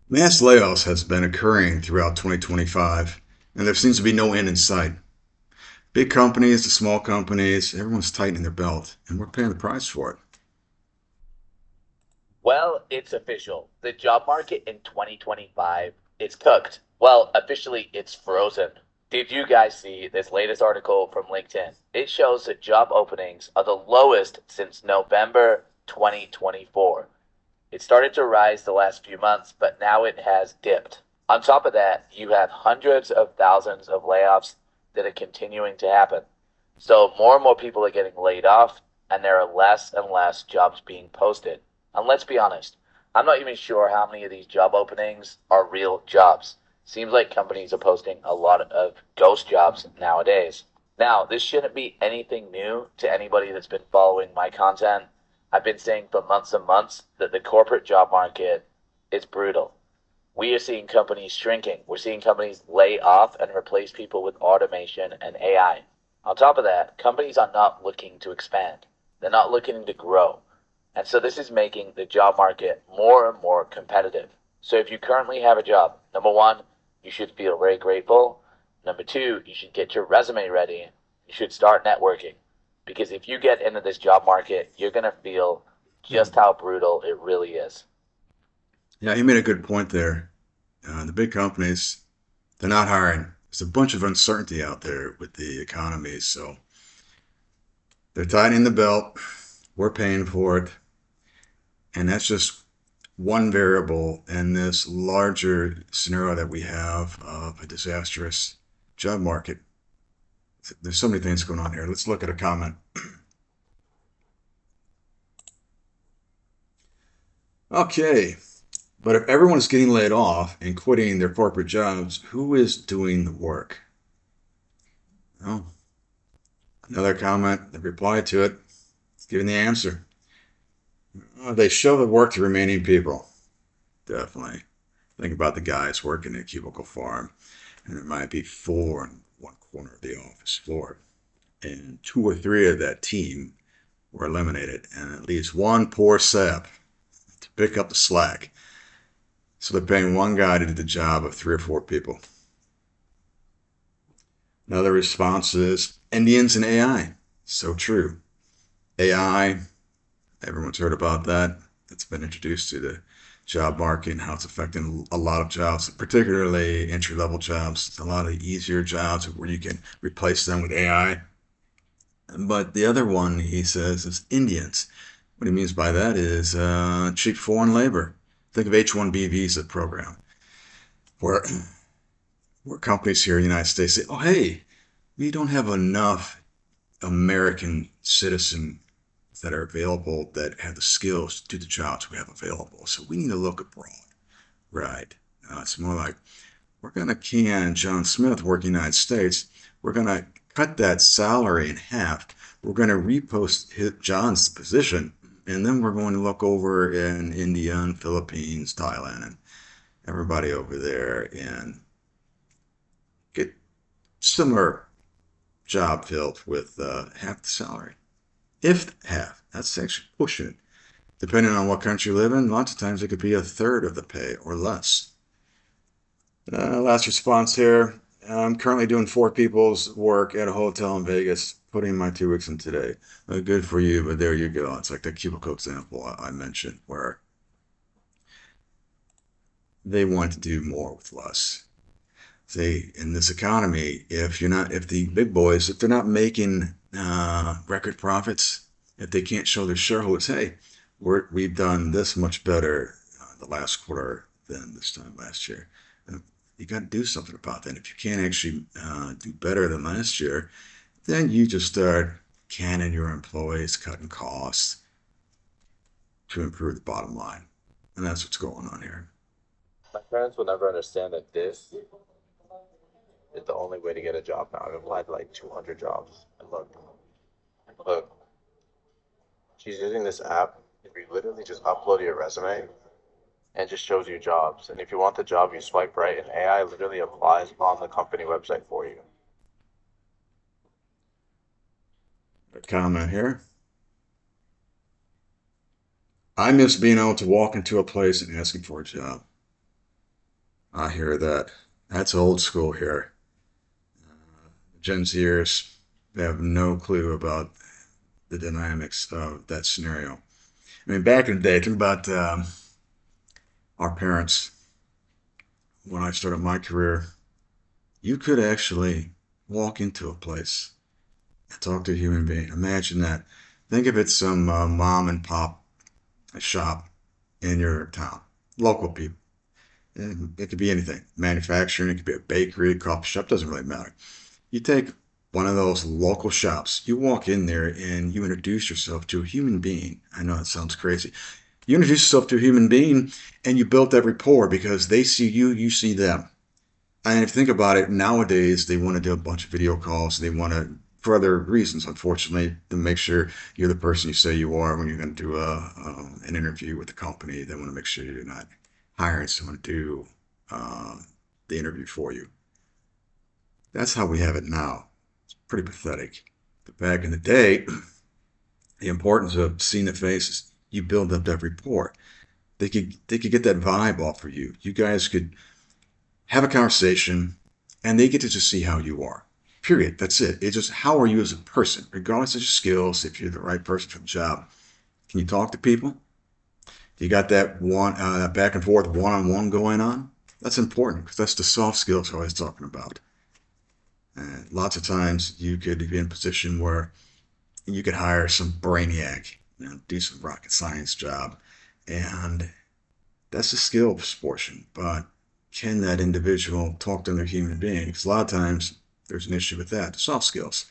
Mass layoffs has been occurring throughout 2025, and there seems to be no end in sight. Big companies to small companies, everyone's tightening their belt, and we're paying the price for it. Well, it's official. The job market in 2025 is cooked. Well, officially, it's frozen. Did you guys see this latest article from LinkedIn? It shows that job openings are the lowest since November 2024. It started to rise the last few months, but now it has dipped. On top of that, you have hundreds of thousands of layoffs that are continuing to happen. So more and more people are getting laid off, and there are less and less jobs being posted. And let's be honest, I'm not even sure how many of these job openings are real jobs. Seems like companies are posting a lot of ghost jobs nowadays. Now, this shouldn't be anything new to anybody that's been following my content. I've been saying for months and months that the corporate job market is brutal. We are seeing companies shrinking. We're seeing companies lay off and replace people with automation and AI. On top of that, companies are not looking to expand. They're not looking to grow. And so this is making the job market more and more competitive. So if you currently have a job, number one, you should feel very grateful. Number two, you should get your resume ready. You should start networking. Because if you get into this job market, you're going to feel just how brutal it really is. Yeah, you made a good point there. The big companies, they're not hiring. There's a bunch of uncertainty out there with the economy, so they're tightening the belt. We're paying for it, and that's just one variable in this larger scenario that we have of a disastrous job market. There's so many things going on here. Let's look at a comment. Okay, but if everyone is getting laid off and quitting their corporate jobs, who is doing the work? Oh, another comment that replied to it, giving the answer. They show the work to remaining people. Definitely. Think about the guys working at Cubicle Farm, and there might be four in one corner of the office floor, and two or three of that team were eliminated, and at least one poor sap to pick up the slack. So they're paying one guy to do the job of three or four people. Another response is Indians and AI. So true. AI, everyone's heard about that. It's been introduced to the job market and how it's affecting a lot of jobs, particularly entry level jobs. It's a lot of easier jobs where you can replace them with AI. But the other one he says is Indians. What he means by that is cheap foreign labor. Think of H-1B visa program, where where companies here in the United States say, "Oh, hey, we don't have enough American citizens that are available that have the skills to do the jobs we have available. So we need to look abroad." Right. It's more like we're going to can John Smith working in the United States. We're going to cut that salary in half. We're going to repost John's position. And then we're going to look over in India and Philippines, Thailand, and everybody over there and get similar job filled with half the salary. If half, that's actually pushing it. Depending on what country you live in, lots of times it could be a third of the pay or less. Last response here. I'm currently doing four people's work at a hotel in Vegas, putting my 2 weeks in today. Good for you, but there you go. It's like the cubicle example I mentioned, where they want to do more with less. See, in this economy, if the big boys, if they're not making record profits, if they can't show their shareholders, hey, we've done this much better the last quarter than this time last year. You got to do something about that. If you can't actually do better than last year, then you just start canning your employees, cutting costs to improve the bottom line. And that's what's going on here. My parents will never understand that this is the only way to get a job now. I've applied to like 200 jobs. And look, she's using this app. If you literally just upload your resume and it just shows you jobs. And if you want the job, you swipe right, and AI literally applies on the company website for you. A comment here. I miss being able to walk into a place and asking for a job. I hear that. That's old school here. Gen Zers have no clue about the dynamics of that scenario. I mean, back in the day, think about our parents. When I started my career, you could actually walk into a place and talk to a human being. Imagine that. Think of it some mom and pop shop in your town, local people. It could be anything, manufacturing, it could be a bakery, coffee shop, doesn't really matter. You take one of those local shops, you walk in there and you introduce yourself to a human being. I know it sounds crazy. You introduce yourself to a human being and you build that rapport because they see you, you see them. And if you think about it, nowadays they want to do a bunch of video calls. They want to, for other reasons, unfortunately, to make sure you're the person you say you are when you're going to do an interview with the company. They want to make sure you're not hiring someone to do the interview for you. That's how we have it now. It's pretty pathetic. But back in the day, the importance of seeing the faces, you build up that rapport. They could get that vibe off of you. You guys could have a conversation, and they get to just see how you are. Period. That's it. It's just how are you as a person, regardless of your skills, if you're the right person for the job. Can you talk to people? You got that one back and forth one-on-one going on? That's important because that's the soft skills I was talking about. And lots of times you could be in a position where you could hire some brainiac, do some rocket science job, and that's the skills portion. But can that individual talk to another human being? Because a lot of times there's an issue with that, the soft skills.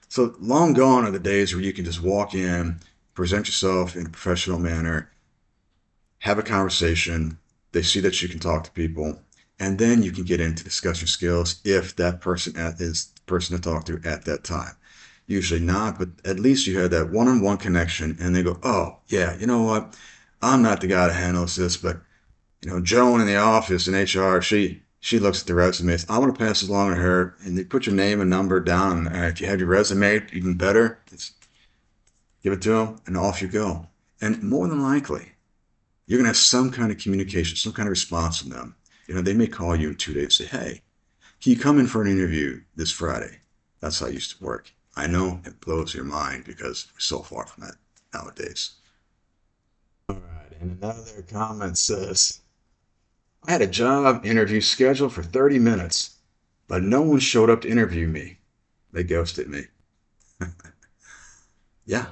So long gone are the days where you can just walk in, present yourself in a professional manner, have a conversation. They see that you can talk to people, and then you can get into discussion skills if that person is the person to talk to at that time. Usually not, but at least you had that one-on-one connection, and they go, "Oh, yeah, you know what? I'm not the guy that handles this, but Joan in the office in HR, she looks at the resumes. I want to pass it along to her, and they put your name and number down. And if you have your resume, even better, just give it to them, and off you go. And more than likely, you're gonna have some kind of communication, some kind of response from them. They may call you in 2 days and say, "Hey, can you come in for an interview this Friday?" That's how it used to work. I know it blows your mind because we're so far from that nowadays. All right, and another comment says, I had a job interview scheduled for 30 minutes, but no one showed up to interview me. They ghosted me. Yeah,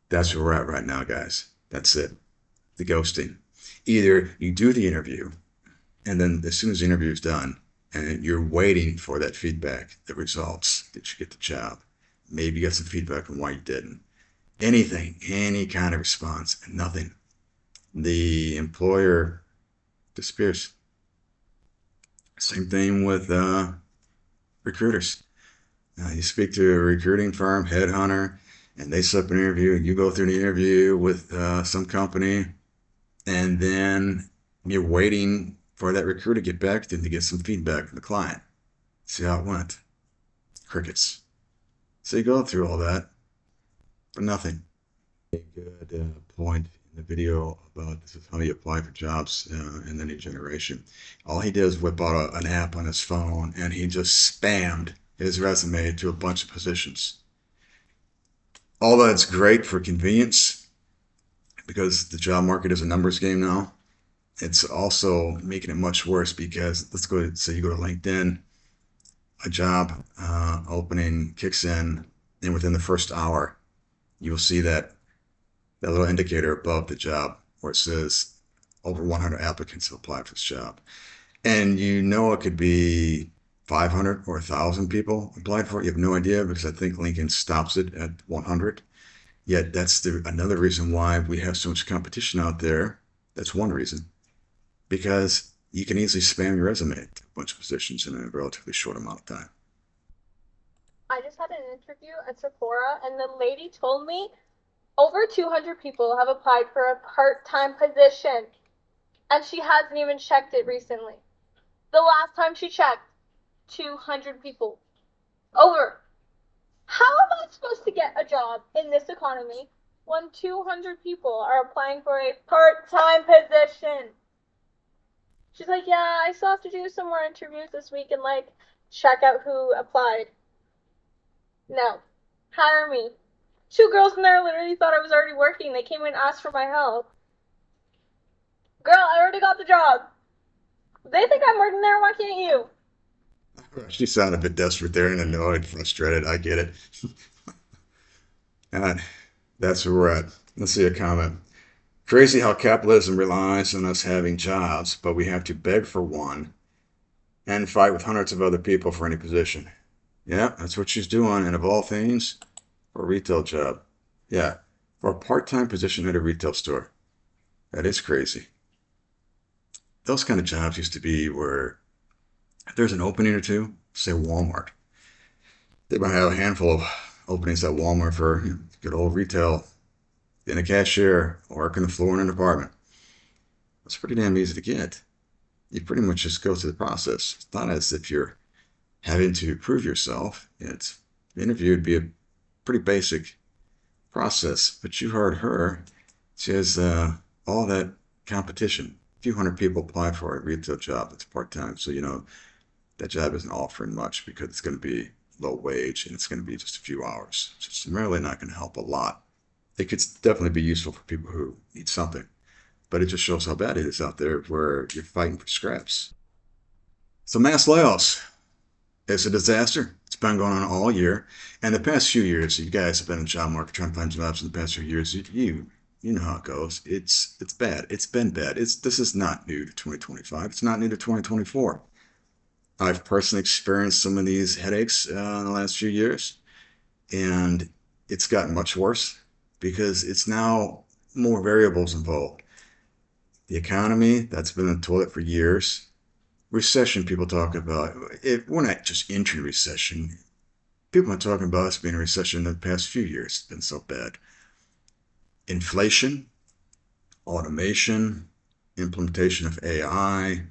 that's where we're at right now, guys. That's it. The ghosting. Either you do the interview, and then as soon as the interview is done, and you're waiting for that feedback, the results, did you get the job? Maybe you got some feedback on why you didn't. Anything, any kind of response, and nothing. The employer disappears. Same thing with recruiters. You speak to a recruiting firm, headhunter, and they set up an interview, and you go through the interview with some company, and then you're waiting for that recruiter to get back to them to get some feedback from the client. See how it went. Crickets. So you go through all that, but nothing. A good point in the video about this is how you apply for jobs in the new generation. All he did is whip out an app on his phone, and he just spammed his resume to a bunch of positions. All that's great for convenience because the job market is a numbers game now. It's also making it much worse because let's go say you go to LinkedIn, a job opening kicks in, and within the first hour, you will see that little indicator above the job where it says over 100 applicants have applied for this job. And it could be 500 or 1,000 people applied for it. You have no idea because I think LinkedIn stops it at 100. Yet that's another reason why we have so much competition out there. That's one reason. Because you can easily spam your resume to a bunch of positions in a relatively short amount of time. I just had an interview at Sephora, and the lady told me over 200 people have applied for a part-time position, and she hasn't even checked it recently. The last time she checked, 200 people. Over. How am I supposed to get a job in this economy when 200 people are applying for a part-time position? She's like, yeah, I still have to do some more interviews this week and like check out who applied. No, hire me. Two girls in there literally thought I was already working. They came and asked for my help. Girl, I already got the job. They think I'm working there. Why can't you? She sounded a bit desperate there and annoyed, frustrated. I get it. And that's where we're at. Let's see a comment. Crazy how capitalism relies on us having jobs, but we have to beg for one and fight with hundreds of other people for any position. Yeah, that's what she's doing. And of all things, for a retail job. Yeah, for a part-time position at a retail store. That is crazy. Those kind of jobs used to be where if there's an opening or two, say Walmart, they might have a handful of openings at Walmart for good old retail, being a cashier, or working the floor in an department. It's pretty damn easy to get. You pretty much just go through the process. It's not as if you're having to prove yourself. The interview would be a pretty basic process, but you heard her. She has all that competition. A few hundred people apply for a retail job that's part-time, so you know that job isn't offering much because it's going to be low wage and it's going to be just a few hours. So it's really not going to help a lot. It could definitely be useful for people who need something, but it just shows how bad it is out there where you're fighting for scraps. So mass layoffs is a disaster. It's been going on all year. And the past few years, you guys have been in the job market trying to find jobs in the past few years. You know how it goes. It's bad. It's been bad. This is not new to 2025. It's not new to 2024. I've personally experienced some of these headaches in the last few years, and it's gotten much worse because it's now more variables involved. The economy, that's been in the toilet for years. Recession, people talk about. We're not just entering recession. People are talking about us being in recession in the past few years. It's been so bad. Inflation, automation, implementation of AI,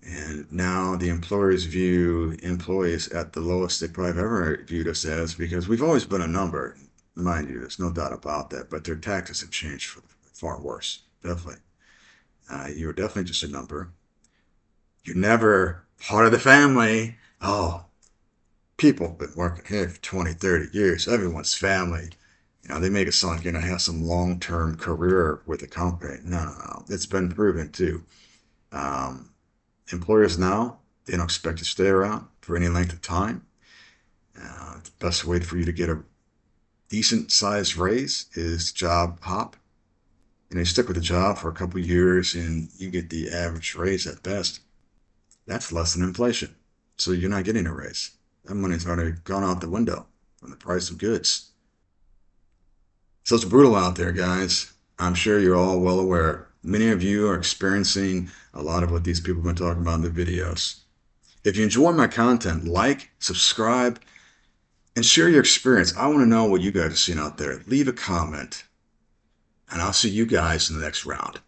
and now the employers view employees at the lowest they probably have ever viewed us as because we've always been a number. Mind you, there's no doubt about that, but their tactics have changed for far worse. Definitely. You're definitely just a number. You're never part of the family. Oh, people have been working here for 20, 30 years. Everyone's family. You know, they make it sound like you're going to have some long-term career with the company. No, no, no. It's been proven too. Um, Employers now, they don't expect you to stay around for any length of time. The best way for you to get a decent sized raise is job hop. You stick with the job for a couple of years and you get the average raise at best. That's less than inflation. So you're not getting a raise. That money's already gone out the window from the price of goods. So it's brutal out there, guys. I'm sure you're all well aware. Many of you are experiencing a lot of what these people have been talking about in the videos. If you enjoy my content, like, subscribe, and share your experience. I want to know what you guys are seeing out there. Leave a comment, and I'll see you guys in the next round.